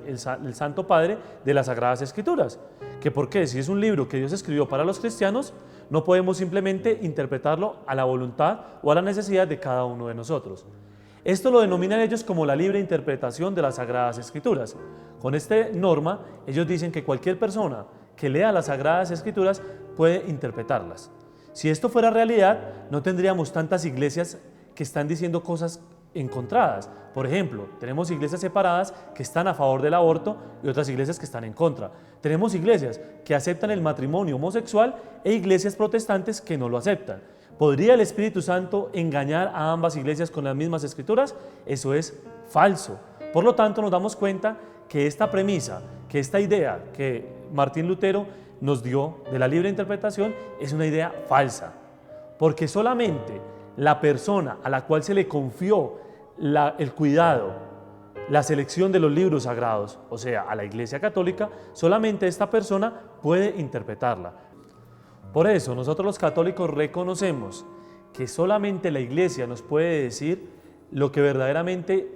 el Santo Padre de las Sagradas Escrituras. ¿Que por qué? Si es un libro que Dios escribió para los cristianos, no podemos simplemente interpretarlo a la voluntad o a la necesidad de cada uno de nosotros. Esto lo denominan ellos como la libre interpretación de las Sagradas Escrituras. Con esta norma, ellos dicen que cualquier persona que lea las Sagradas Escrituras puede interpretarlas. Si esto fuera realidad, no tendríamos tantas iglesias que están diciendo cosas encontradas. Por ejemplo, tenemos iglesias separadas que están a favor del aborto y otras iglesias que están en contra. Tenemos iglesias que aceptan el matrimonio homosexual e iglesias protestantes que no lo aceptan. ¿Podría el Espíritu Santo engañar a ambas iglesias con las mismas escrituras? Eso es falso. Por lo tanto, nos damos cuenta que esta premisa, que esta idea que Martín Lutero nos dio de la libre interpretación es una idea falsa, porque solamente la persona a la cual se le confió el cuidado, la selección de los libros sagrados, o sea, a la Iglesia Católica, solamente esta persona puede interpretarla. Por eso nosotros los católicos reconocemos que solamente la Iglesia nos puede decir lo que verdaderamente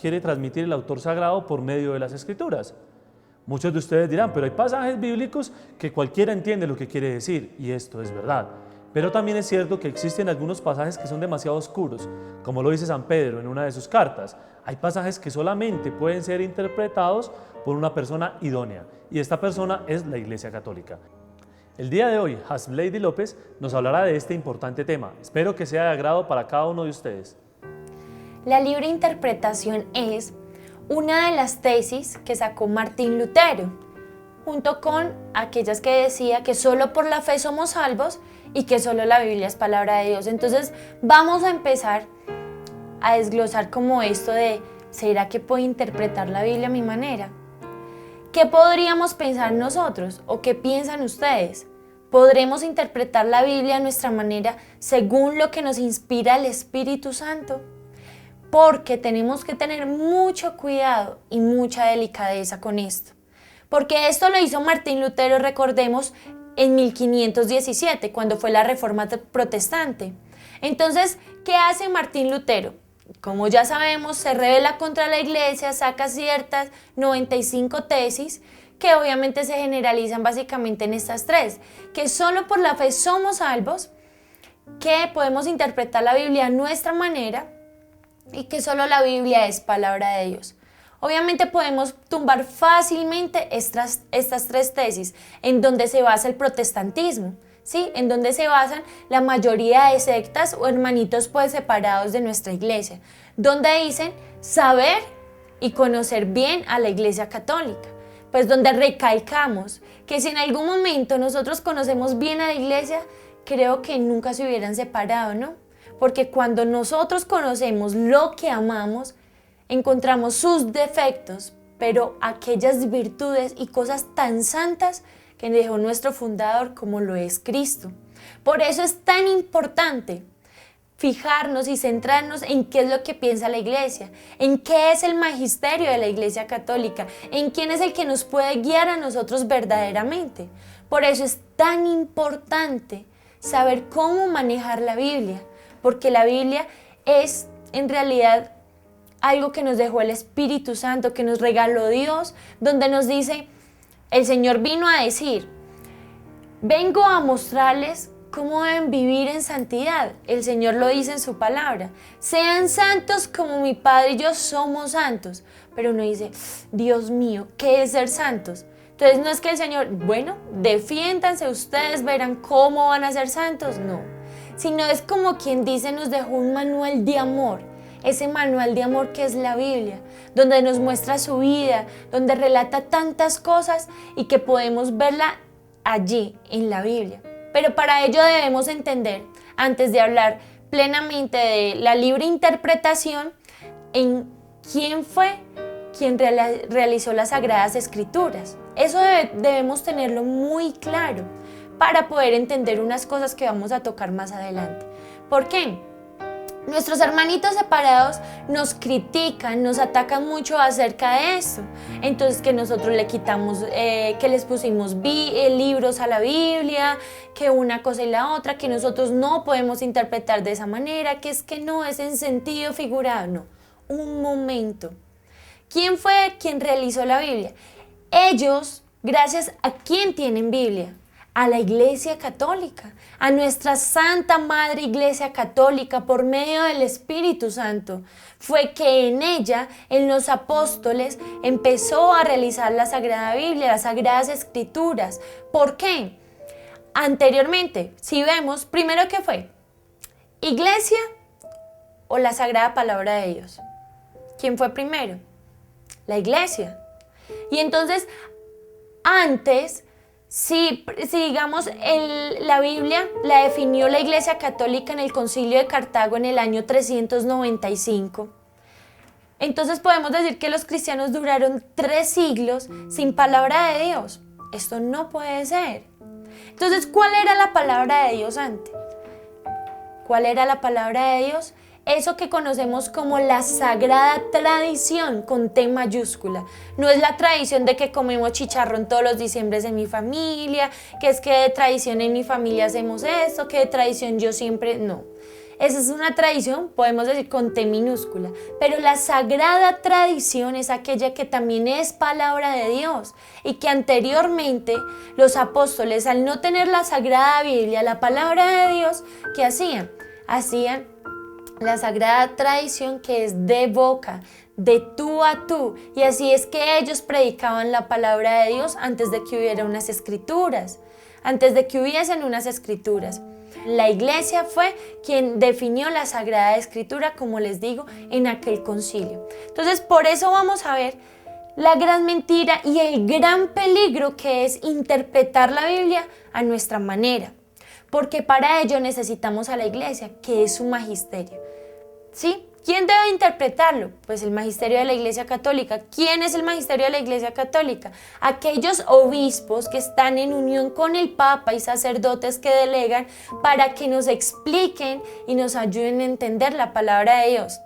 quiere transmitir el autor sagrado por medio de las Escrituras. Muchos de ustedes dirán, pero hay pasajes bíblicos que cualquiera entiende lo que quiere decir, y esto es verdad. Pero también es cierto que existen algunos pasajes que son demasiado oscuros, como lo dice San Pedro en una de sus cartas. Hay pasajes que solamente pueden ser interpretados por una persona idónea, y esta persona es la Iglesia Católica. El día de hoy, Hasblady López nos hablará de este importante tema. Espero que sea de agrado para cada uno de ustedes. La libre interpretación es una de las tesis que sacó Martín Lutero, junto con aquellas que decía que solo por la fe somos salvos y que solo la Biblia es palabra de Dios. Entonces vamos a empezar a desglosar como esto de ¿será que puedo interpretar la Biblia a mi manera? ¿Qué podríamos pensar nosotros o qué piensan ustedes? ¿Podremos interpretar la Biblia a nuestra manera según lo que nos inspira el Espíritu Santo? Porque tenemos que tener mucho cuidado y mucha delicadeza con esto. Porque esto lo hizo Martín Lutero, recordemos, en 1517, cuando fue la Reforma Protestante. Entonces, ¿qué hace Martín Lutero? Como ya sabemos, se rebela contra la Iglesia, saca ciertas 95 tesis que obviamente se generalizan básicamente en estas tres, que solo por la fe somos salvos, que podemos interpretar la Biblia a nuestra manera y que solo la Biblia es palabra de Dios. Obviamente podemos tumbar fácilmente estas tres tesis en donde se basa el protestantismo, ¿sí? En donde se basan la mayoría de sectas o hermanitos pues separados de nuestra iglesia, donde dicen saber y conocer bien a la Iglesia Católica, pues donde recalcamos que si en algún momento nosotros conocemos bien a la iglesia, creo que nunca se hubieran separado, ¿no? Porque cuando nosotros conocemos lo que amamos, encontramos sus defectos, pero aquellas virtudes y cosas tan santas que dejó nuestro fundador como lo es Cristo. Por eso es tan importante fijarnos y centrarnos en qué es lo que piensa la iglesia, en qué es el magisterio de la Iglesia Católica, en quién es el que nos puede guiar a nosotros verdaderamente. Por eso es tan importante saber cómo manejar la Biblia, porque la Biblia es en realidad algo que nos dejó el Espíritu Santo, que nos regaló Dios, donde nos dice, el Señor vino a decir, vengo a mostrarles cómo deben vivir en santidad. El Señor lo dice en su palabra, sean santos como mi Padre y yo somos santos. Pero uno dice, Dios mío, ¿qué es ser santos? Entonces no es que el Señor, bueno, defiéndanse ustedes, verán cómo van a ser santos, no. Sino es como quien dice, nos dejó un manual de amor. Ese manual de amor que es la Biblia, donde nos muestra su vida, donde relata tantas cosas y que podemos verla allí en la Biblia. Pero para ello debemos entender, antes de hablar plenamente de la libre interpretación, en quién fue quien realizó las Sagradas Escrituras. Eso debemos tenerlo muy claro para poder entender unas cosas que vamos a tocar más adelante. ¿Por qué? Nuestros hermanitos separados nos critican, nos atacan mucho acerca de esto. Entonces que nosotros le quitamos, que les pusimos libros a la Biblia, que una cosa y la otra, que nosotros no podemos interpretar de esa manera, que es que no es en sentido figurado. No, un momento. ¿Quién fue quien realizó la Biblia? Ellos, gracias a quién tienen Biblia, a la Iglesia Católica, a nuestra Santa Madre Iglesia Católica por medio del Espíritu Santo. Fue que en ella, en los apóstoles, empezó a realizar la Sagrada Biblia, las Sagradas Escrituras. ¿Por qué? Anteriormente, si vemos, primero ¿qué fue? ¿Iglesia o la Sagrada Palabra de Dios? ¿Quién fue primero? La Iglesia. Y entonces, antes, si digamos, la Biblia la definió la Iglesia Católica en el Concilio de Cartago en el año 395. Entonces podemos decir que los cristianos duraron 3 siglos sin palabra de Dios. Esto no puede ser. Entonces, ¿cuál era la palabra de Dios antes? ¿Cuál era la palabra de Dios? Eso que conocemos como la sagrada tradición con T mayúscula. No es la tradición de que comemos chicharrón todos los diciembres en mi familia, que es que de tradición en mi familia hacemos esto, que de tradición yo siempre... No. Esa es una tradición, podemos decir con T minúscula. Pero la sagrada tradición es aquella que también es palabra de Dios y que anteriormente los apóstoles, al no tener la sagrada Biblia, la palabra de Dios, ¿qué hacían? Hacían la sagrada tradición que es de boca, de tú a tú. Y así es que ellos predicaban la palabra de Dios antes de que hubiera unas escrituras, antes de que hubiesen unas escrituras. La Iglesia fue quien definió la Sagrada Escritura, como les digo, en aquel concilio. Entonces, por eso vamos a ver la gran mentira y el gran peligro que es interpretar la Biblia a nuestra manera. Porque para ello necesitamos a la Iglesia, que es su magisterio. ¿Sí? ¿Quién debe interpretarlo? Pues el magisterio de la Iglesia Católica. ¿Quién es el magisterio de la Iglesia Católica? Aquellos obispos que están en unión con el Papa y sacerdotes que delegan para que nos expliquen y nos ayuden a entender la palabra de Dios.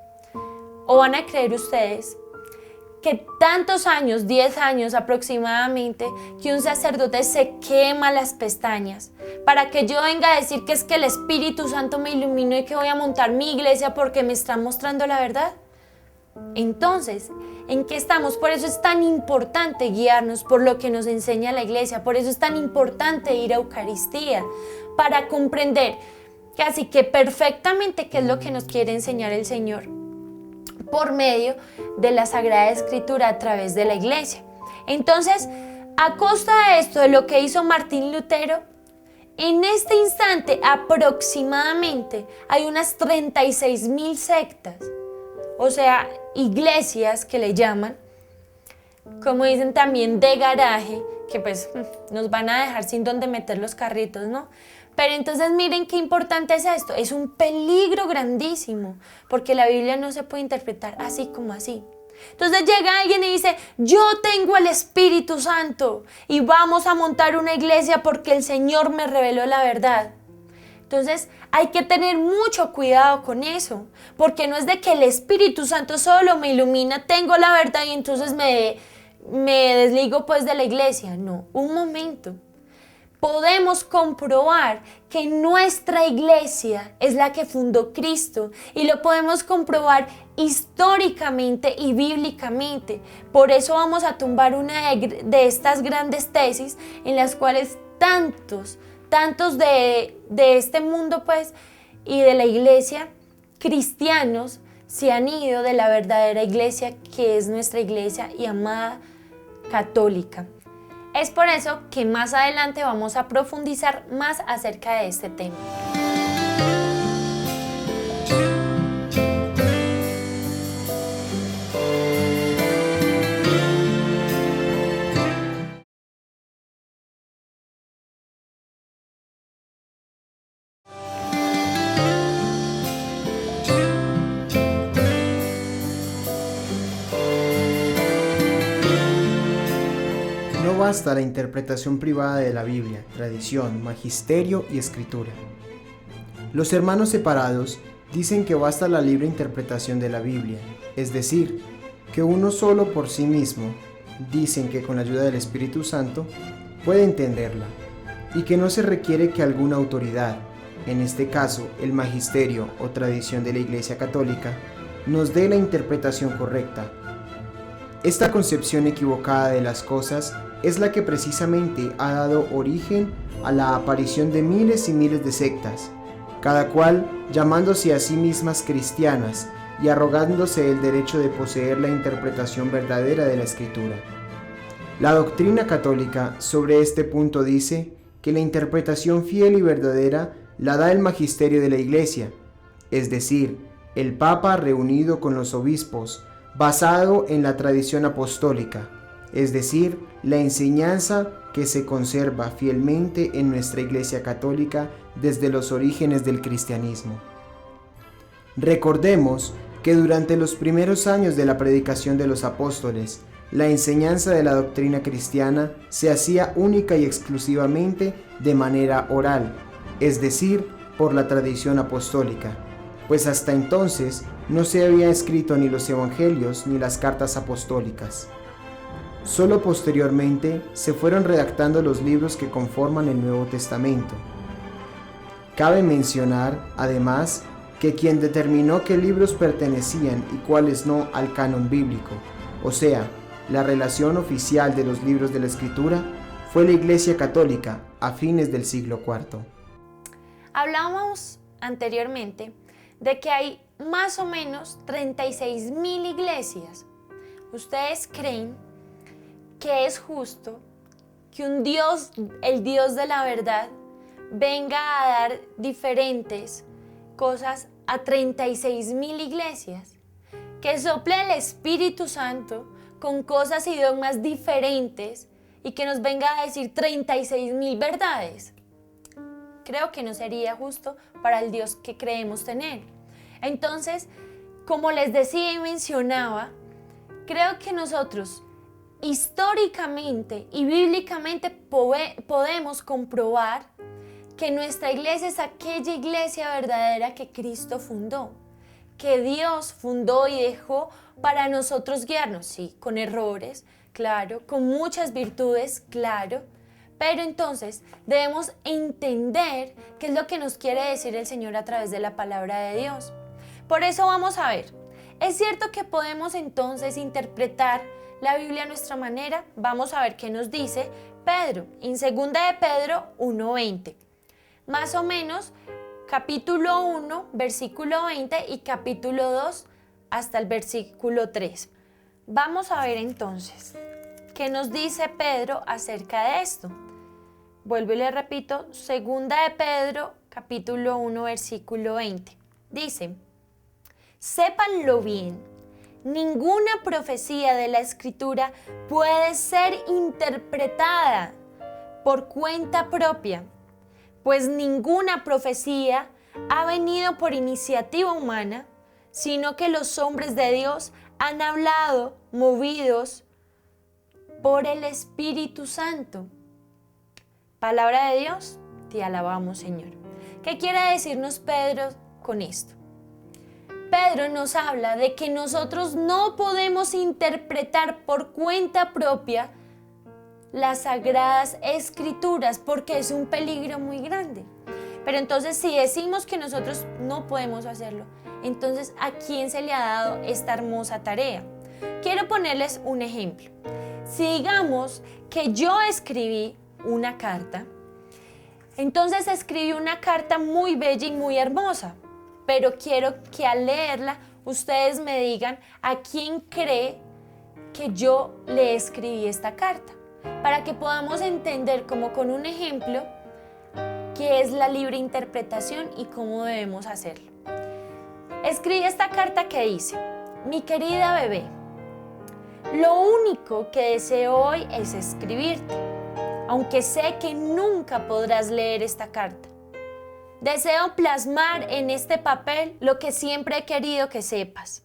¿O van a creer ustedes que tantos años, 10 años aproximadamente, que un sacerdote se quema las pestañas para que yo venga a decir que es que el Espíritu Santo me iluminó y que voy a montar mi iglesia porque me está mostrando la verdad? Entonces, ¿en qué estamos? Por eso es tan importante guiarnos por lo que nos enseña la iglesia, por eso es tan importante ir a Eucaristía, para comprender casi que perfectamente qué es lo que nos quiere enseñar el Señor por medio de la Sagrada Escritura a través de la Iglesia. Entonces, a costa de esto, de lo que hizo Martín Lutero, en este instante aproximadamente hay unas 36.000 sectas, o sea, iglesias que le llaman, como dicen también de garaje, que pues nos van a dejar sin dónde meter los carritos, ¿no? Pero entonces miren qué importante es esto, es un peligro grandísimo, porque la Biblia no se puede interpretar así como así. Entonces llega alguien y dice, yo tengo el Espíritu Santo y vamos a montar una iglesia porque el Señor me reveló la verdad. Entonces hay que tener mucho cuidado con eso, porque no es de que el Espíritu Santo solo me ilumina, tengo la verdad y entonces me desligo pues de la iglesia. No, un momento. Podemos comprobar que nuestra iglesia es la que fundó Cristo y lo podemos comprobar históricamente y bíblicamente. Por eso vamos a tumbar una de estas grandes tesis en las cuales tantos de este mundo pues y de la iglesia cristianos se han ido de la verdadera iglesia que es nuestra iglesia y amada católica. Es por eso que más adelante vamos a profundizar más acerca de este tema. No basta la interpretación privada de la Biblia, tradición, magisterio y escritura. Los hermanos separados dicen que basta la libre interpretación de la Biblia, es decir, que uno solo por sí mismo, dicen que con la ayuda del Espíritu Santo, puede entenderla, y que no se requiere que alguna autoridad, en este caso el magisterio o tradición de la Iglesia Católica, nos dé la interpretación correcta. Esta concepción equivocada de las cosas es la que precisamente ha dado origen a la aparición de miles y miles de sectas, cada cual llamándose a sí mismas cristianas y arrogándose el derecho de poseer la interpretación verdadera de la Escritura. La doctrina católica sobre este punto dice que la interpretación fiel y verdadera la da el magisterio de la Iglesia, es decir, el Papa reunido con los obispos, basado en la tradición apostólica, es decir, la enseñanza que se conserva fielmente en nuestra Iglesia Católica desde los orígenes del cristianismo. Recordemos que durante los primeros años de la predicación de los apóstoles, la enseñanza de la doctrina cristiana se hacía única y exclusivamente de manera oral, es decir, por la tradición apostólica, pues hasta entonces no se había escrito ni los evangelios ni las cartas apostólicas. Solo posteriormente se fueron redactando los libros que conforman el Nuevo Testamento. Cabe mencionar, además, que quien determinó qué libros pertenecían y cuáles no al canon bíblico, o sea, la relación oficial de los libros de la Escritura, fue la Iglesia Católica a fines del siglo IV. Hablábamos anteriormente de que hay más o menos 36.000 iglesias. ¿Ustedes creen que es justo que un Dios, el Dios de la verdad, venga a dar diferentes cosas a 36.000 iglesias? Que sople el Espíritu Santo con cosas y dogmas diferentes y que nos venga a decir 36.000 verdades. Creo que no sería justo para el Dios que creemos tener. Entonces, como les decía y mencionaba, creo que nosotros históricamente y bíblicamente podemos comprobar que nuestra iglesia es aquella iglesia verdadera que Cristo fundó, que Dios fundó y dejó para nosotros guiarnos, sí, con errores, claro, con muchas virtudes, claro, pero entonces debemos entender qué es lo que nos quiere decir el Señor a través de la palabra de Dios. Por eso vamos a ver, es cierto que podemos entonces interpretar la Biblia a nuestra manera. Vamos a ver qué nos dice Pedro, en 2 de Pedro 1:20. Más o menos capítulo 1, versículo 20 y capítulo 2 hasta el versículo 3. Vamos a ver entonces qué nos dice Pedro acerca de esto. Vuelvo y le repito, 2 de Pedro, capítulo 1, versículo 20. Dice: sépanlo bien, ninguna profecía de la Escritura puede ser interpretada por cuenta propia, pues ninguna profecía ha venido por iniciativa humana, sino que los hombres de Dios han hablado movidos por el Espíritu Santo. Palabra de Dios, te alabamos, Señor. ¿Qué quiere decirnos Pedro con esto? Pedro nos habla de que nosotros no podemos interpretar por cuenta propia las Sagradas Escrituras porque es un peligro muy grande. Pero entonces si decimos que nosotros no podemos hacerlo, entonces ¿a quién se le ha dado esta hermosa tarea? Quiero ponerles un ejemplo. Si digamos que yo escribí una carta, entonces escribí una carta muy bella y muy hermosa, pero quiero que al leerla ustedes me digan a quién cree que yo le escribí esta carta, para que podamos entender como con un ejemplo qué es la libre interpretación y cómo debemos hacerlo. Escribí esta carta que dice: mi querida bebé, lo único que deseo hoy es escribirte, aunque sé que nunca podrás leer esta carta. Deseo plasmar en este papel lo que siempre he querido que sepas,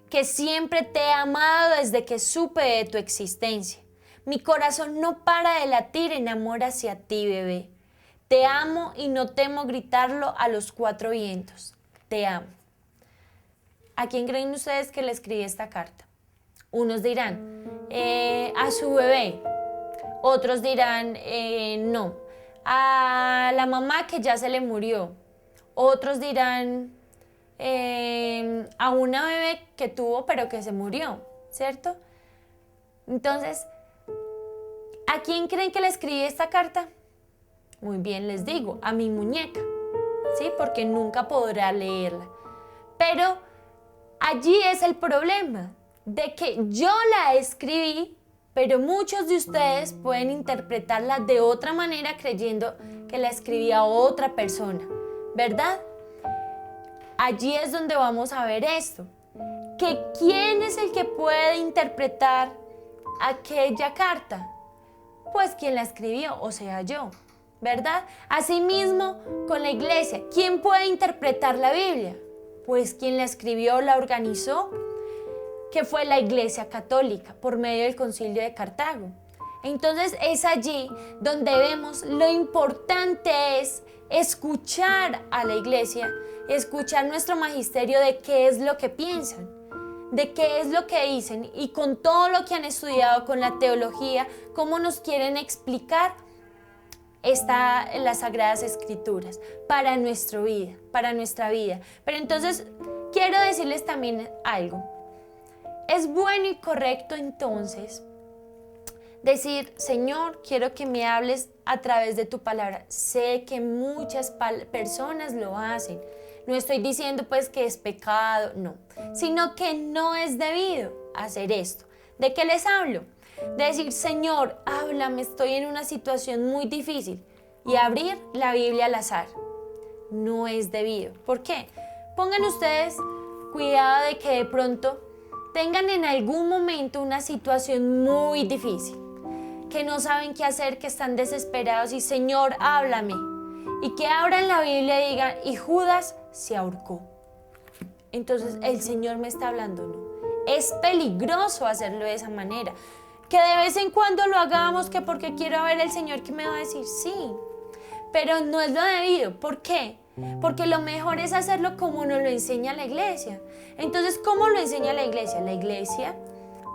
que siempre te he amado desde que supe de tu existencia. Mi corazón no para de latir en amor hacia ti, bebé. Te amo y no temo gritarlo a los cuatro vientos. Te amo. ¿A quién creen ustedes que le escribí esta carta? Unos dirán, a su bebé. Otros dirán, no, a la mamá que ya se le murió. Otros dirán, a una bebé que tuvo pero que se murió, ¿cierto? Entonces, ¿a quién creen que le escribí esta carta? Muy bien, les digo, a mi muñeca, ¿sí? Porque nunca podrá leerla. Pero allí es el problema, de que yo la escribí, pero muchos de ustedes pueden interpretarla de otra manera creyendo que la escribía otra persona, ¿verdad? Allí es donde vamos a ver esto, que ¿quién es el que puede interpretar aquella carta? Pues quien la escribió, o sea, yo, ¿verdad? Asimismo, con la iglesia, ¿quién puede interpretar la Biblia? Pues quien la escribió, la organizó, que fue la Iglesia Católica, por medio del Concilio de Cartago. Entonces es allí donde vemos lo importante es escuchar a la iglesia, escuchar nuestro magisterio de qué es lo que piensan, de qué es lo que dicen y con todo lo que han estudiado, con la teología, cómo nos quieren explicar las Sagradas Escrituras para nuestra vida. Pero entonces quiero decirles también algo. Es bueno y correcto entonces decir, Señor, quiero que me hables a través de tu palabra. Sé que muchas personas lo hacen. No estoy diciendo pues que es pecado, no, sino que no es debido hacer esto. ¿De qué les hablo? De decir, Señor, háblame, estoy en una situación muy difícil, y abrir la Biblia al azar. No es debido. ¿Por qué? Pongan ustedes cuidado de que de pronto tengan en algún momento una situación muy difícil, que no saben qué hacer, que están desesperados y Señor, háblame. Y que abran la Biblia y digan, y Judas se ahorcó. Entonces el Señor me está hablando, no. Es peligroso hacerlo de esa manera. Que de vez en cuando lo hagamos, que porque quiero ver el Señor que me va a decir, sí. Pero no es lo debido. ¿Por qué? Porque lo mejor es hacerlo como nos lo enseña la iglesia. Entonces, ¿cómo lo enseña la iglesia? La iglesia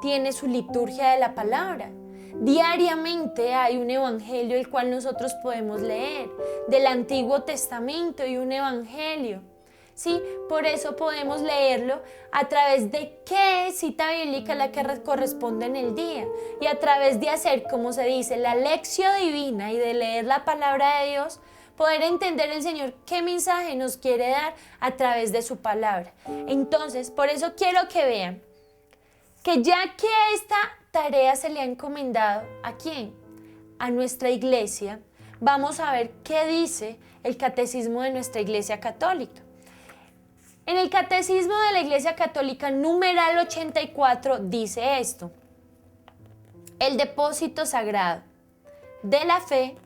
tiene su liturgia de la palabra. Diariamente hay un evangelio el cual nosotros podemos leer, del Antiguo Testamento y un evangelio. ¿Sí? Por eso podemos leerlo a través de qué cita bíblica la que corresponde en el día y a través de hacer, como se dice, la lección divina y de leer la palabra de Dios, poder entender el Señor qué mensaje nos quiere dar a través de su palabra. Entonces, por eso quiero que vean que ya que esta tarea se le ha encomendado, ¿a quién? A nuestra iglesia, vamos a ver qué dice el catecismo de nuestra iglesia católica. En el Catecismo de la Iglesia Católica, numeral 84, dice esto: el depósito sagrado de la fe,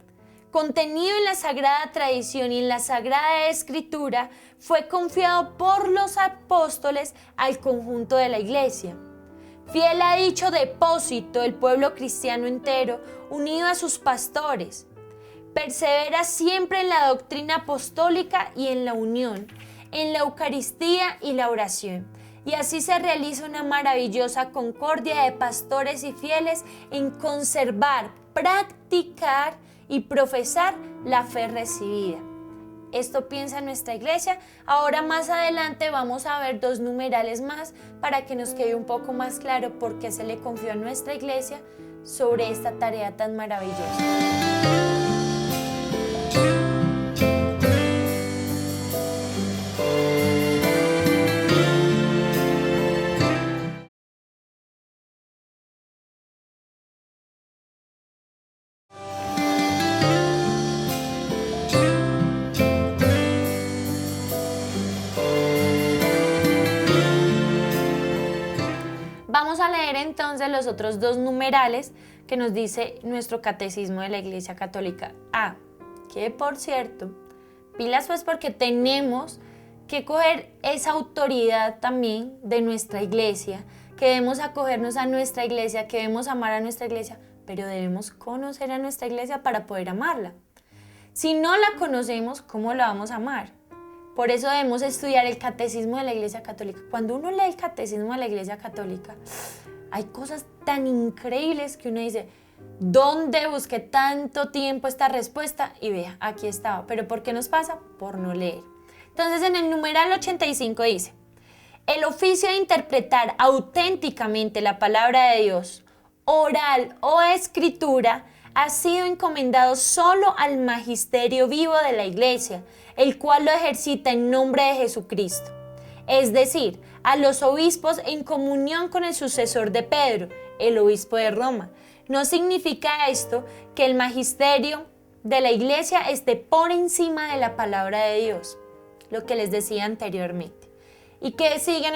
contenido en la Sagrada Tradición y en la Sagrada Escritura, fue confiado por los apóstoles al conjunto de la Iglesia. Fiel a dicho depósito, el pueblo cristiano entero, unido a sus pastores, persevera siempre en la doctrina apostólica y en la unión, en la Eucaristía y la oración. Y así se realiza una maravillosa concordia de pastores y fieles en conservar, practicar y profesar la fe recibida. Esto piensa nuestra iglesia. Ahora más adelante vamos a ver 2 numerales más para que nos quede un poco más claro por qué se le confió a nuestra iglesia sobre esta tarea tan maravillosa. Vamos a leer entonces los otros 2 numerales que nos dice nuestro catecismo de la Iglesia Católica. Que por cierto, pilas pues porque tenemos que coger esa autoridad también de nuestra iglesia, que debemos acogernos a nuestra iglesia, que debemos amar a nuestra iglesia, pero debemos conocer a nuestra iglesia para poder amarla. Si no la conocemos, ¿cómo la vamos a amar? Por eso debemos estudiar el catecismo de la Iglesia Católica. Cuando uno lee el catecismo de la Iglesia Católica, hay cosas tan increíbles que uno dice, ¿dónde busqué tanto tiempo esta respuesta? Y vea, aquí estaba. ¿Pero por qué nos pasa? Por no leer. Entonces en el numeral 85 dice: el oficio de interpretar auténticamente la palabra de Dios oral o escritura ha sido encomendado solo al magisterio vivo de la Iglesia, el cual lo ejercita en nombre de Jesucristo. Es decir, a los obispos en comunión con el sucesor de Pedro, el obispo de Roma. No significa esto que el magisterio de la Iglesia esté por encima de la palabra de Dios, lo que les decía anteriormente. Y que sigue en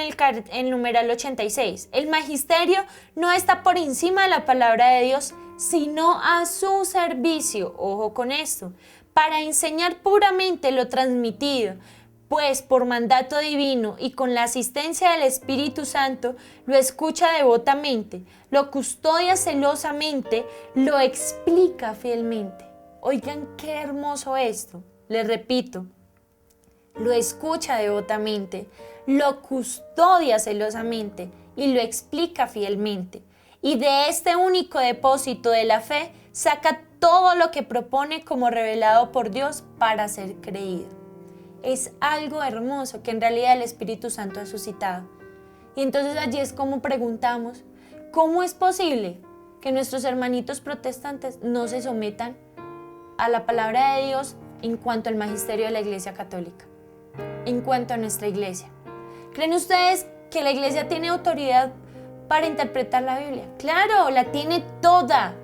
el numeral 86. El magisterio no está por encima de la palabra de Dios, sino a su servicio, ojo con esto, para enseñar puramente lo transmitido, pues por mandato divino y con la asistencia del Espíritu Santo lo escucha devotamente, lo custodia celosamente, lo explica fielmente. Oigan qué hermoso esto, les repito, lo escucha devotamente, lo custodia celosamente y lo explica fielmente. Y de este único depósito de la fe saca todo lo que propone como revelado por Dios para ser creído. Es algo hermoso que en realidad el Espíritu Santo ha suscitado. Y entonces allí es como preguntamos, ¿cómo es posible que nuestros hermanitos protestantes no se sometan a la palabra de Dios en cuanto al magisterio de la Iglesia Católica? En cuanto a nuestra Iglesia. ¿Creen ustedes que la Iglesia tiene autoridad para interpretar la Biblia? Claro, la tiene toda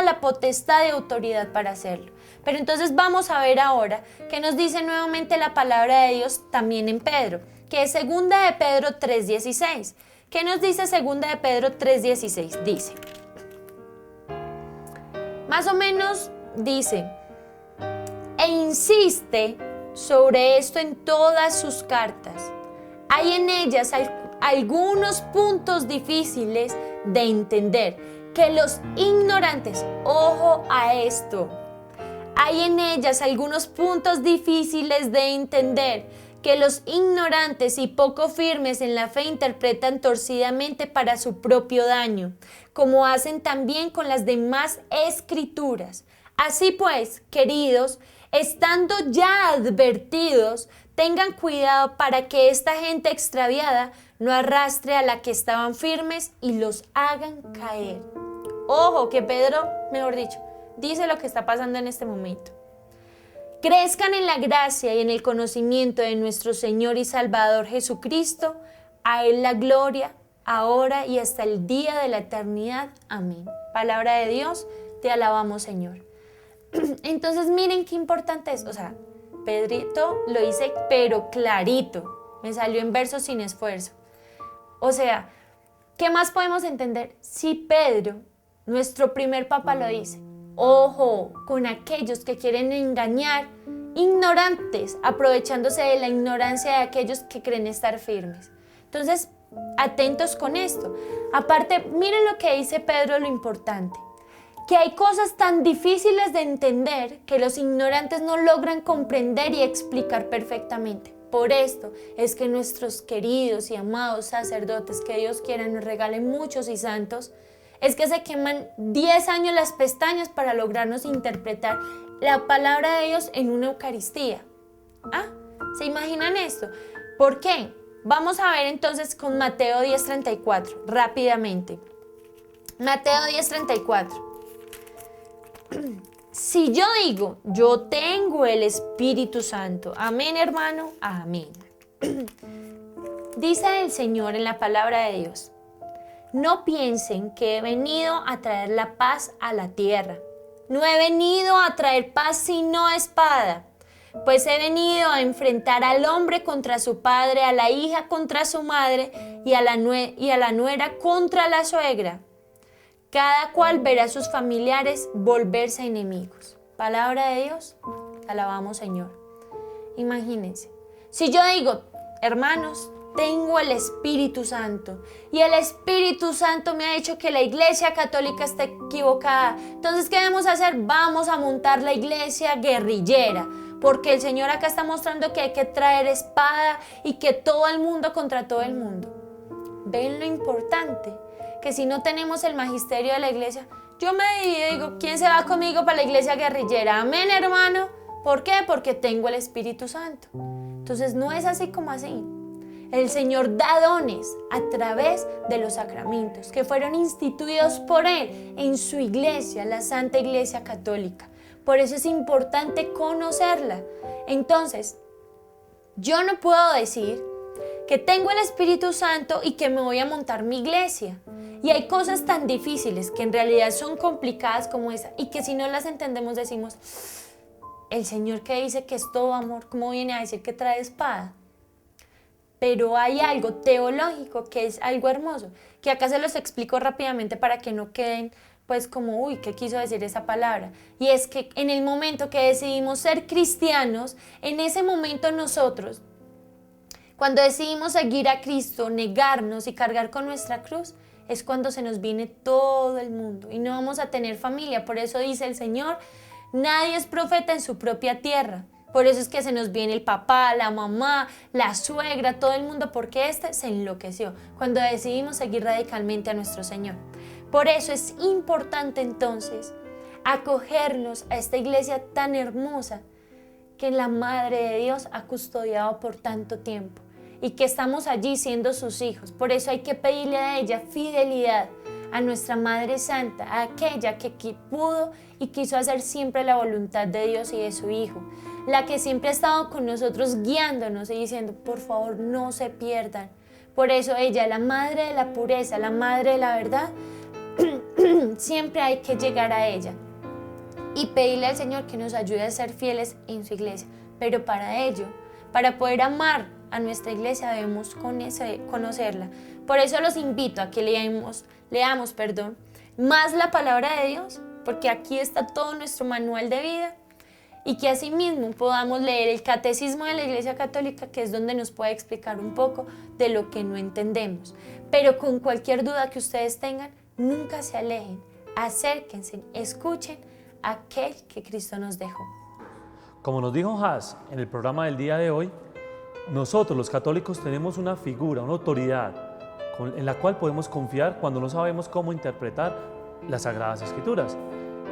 la potestad de autoridad para hacerlo. Pero entonces vamos a ver ahora que nos dice nuevamente la palabra de Dios también en Pedro, que es 2 de Pedro 3:16. ¿Qué nos dice 2 de Pedro 3:16? Dice, más o menos dice, e insiste sobre esto en todas sus cartas. Hay en ellas algunos puntos difíciles de entender, que los ignorantes, ojo a esto, hay en ellas algunos puntos difíciles de entender, que los ignorantes y poco firmes en la fe interpretan torcidamente para su propio daño, como hacen también con las demás escrituras. Así pues, queridos, estando ya advertidos, tengan cuidado para que esta gente extraviada no arrastre a la que estaban firmes y los hagan caer. Ojo, que Pedro, mejor dicho, dice lo que está pasando en este momento. Crezcan en la gracia y en el conocimiento de nuestro Señor y Salvador Jesucristo. A Él la gloria, ahora y hasta el día de la eternidad. Amén. Palabra de Dios, te alabamos, Señor. Entonces miren qué importante es, o sea, Pedrito lo dice pero clarito, me salió en verso sin esfuerzo. O sea, ¿qué más podemos entender? Si Pedro, nuestro primer papa, lo dice, ojo con aquellos que quieren engañar, ignorantes, aprovechándose de la ignorancia de aquellos que creen estar firmes. Entonces, atentos con esto. Aparte, miren lo que dice Pedro, lo importante, que hay cosas tan difíciles de entender que los ignorantes no logran comprender y explicar perfectamente. Por esto es que nuestros queridos y amados sacerdotes, que Dios quiera nos regale muchos y santos, es que se queman 10 años las pestañas para lograrnos interpretar la palabra de Dios en una Eucaristía. ¿Se imaginan esto? ¿Por qué? Vamos a ver entonces con Mateo 10:34, rápidamente. Mateo 10:34. Si yo digo, yo tengo el Espíritu Santo, amén, hermano, amén. Dice el Señor en la palabra de Dios, no piensen que he venido a traer la paz a la tierra. No he venido a traer paz sino espada, pues he venido a enfrentar al hombre contra su padre, a la hija contra su madre y a la nuera contra la suegra. Cada cual verá a sus familiares volverse enemigos. Palabra de Dios, alabamos, Señor. Imagínense, si yo digo, hermanos, tengo el Espíritu Santo y el Espíritu Santo me ha dicho que la Iglesia Católica está equivocada, entonces, ¿qué debemos hacer? Vamos a montar la iglesia guerrillera, porque el Señor acá está mostrando que hay que traer espada y que todo el mundo contra todo el mundo. ¿Ven lo importante? Que si no tenemos el magisterio de la iglesia, yo me divido y digo, ¿quién se va conmigo para la iglesia guerrillera? Amén, hermano. ¿Por qué? Porque tengo el Espíritu Santo. Entonces no es así como así. El Señor da dones a través de los sacramentos que fueron instituidos por Él en su iglesia, la Santa Iglesia Católica. Por eso es importante conocerla. Entonces, yo no puedo decir que tengo el Espíritu Santo y que me voy a montar mi iglesia. Y hay cosas tan difíciles que en realidad son complicadas como esa y que si no las entendemos decimos, el Señor que dice que es todo amor, ¿cómo viene a decir que trae espada? Pero hay algo teológico que es algo hermoso, que acá se los explico rápidamente para que no queden pues como, uy, ¿qué quiso decir esa palabra? Y es que en el momento que decidimos ser cristianos, en ese momento nosotros, cuando decidimos seguir a Cristo, negarnos y cargar con nuestra cruz, es cuando se nos viene todo el mundo y no vamos a tener familia. Por eso dice el Señor, nadie es profeta en su propia tierra. Por eso es que se nos viene el papá, la mamá, la suegra, todo el mundo, porque se enloqueció cuando decidimos seguir radicalmente a nuestro Señor. Por eso es importante entonces acogernos a esta iglesia tan hermosa que la Madre de Dios ha custodiado por tanto tiempo y que estamos allí siendo sus hijos. Por eso hay que pedirle a ella fidelidad, a nuestra Madre Santa, a aquella que pudo y quiso hacer siempre la voluntad de Dios y de su Hijo, la que siempre ha estado con nosotros guiándonos y diciendo, por favor, no se pierdan. Por eso ella, la Madre de la pureza, la Madre de la verdad, siempre hay que llegar a ella y pedirle al Señor que nos ayude a ser fieles en su iglesia. Pero para ello, para poder amar a nuestra iglesia, debemos conocerla. Por eso los invito a que leamos, más la palabra de Dios, porque aquí está todo nuestro manual de vida, y que asimismo podamos leer el Catecismo de la Iglesia Católica, que es donde nos puede explicar un poco de lo que no entendemos. Pero con cualquier duda que ustedes tengan, nunca se alejen, acérquense, escuchen a aquel que Cristo nos dejó. Como nos dijo Has en el programa del día de hoy, nosotros los católicos tenemos una figura, una autoridad en la cual podemos confiar cuando no sabemos cómo interpretar las Sagradas Escrituras.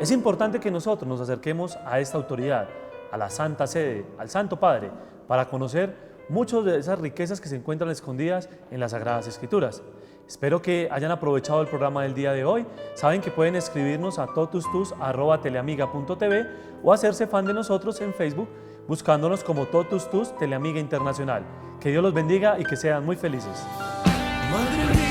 Es importante que nosotros nos acerquemos a esta autoridad, a la Santa Sede, al Santo Padre, para conocer muchas de esas riquezas que se encuentran escondidas en las Sagradas Escrituras. Espero que hayan aprovechado el programa del día de hoy. Saben que pueden escribirnos a totustus@teleamiga.tv o hacerse fan de nosotros en Facebook buscándonos como Totus Tus Teleamiga Internacional. Que Dios los bendiga y que sean muy felices. Madre mía.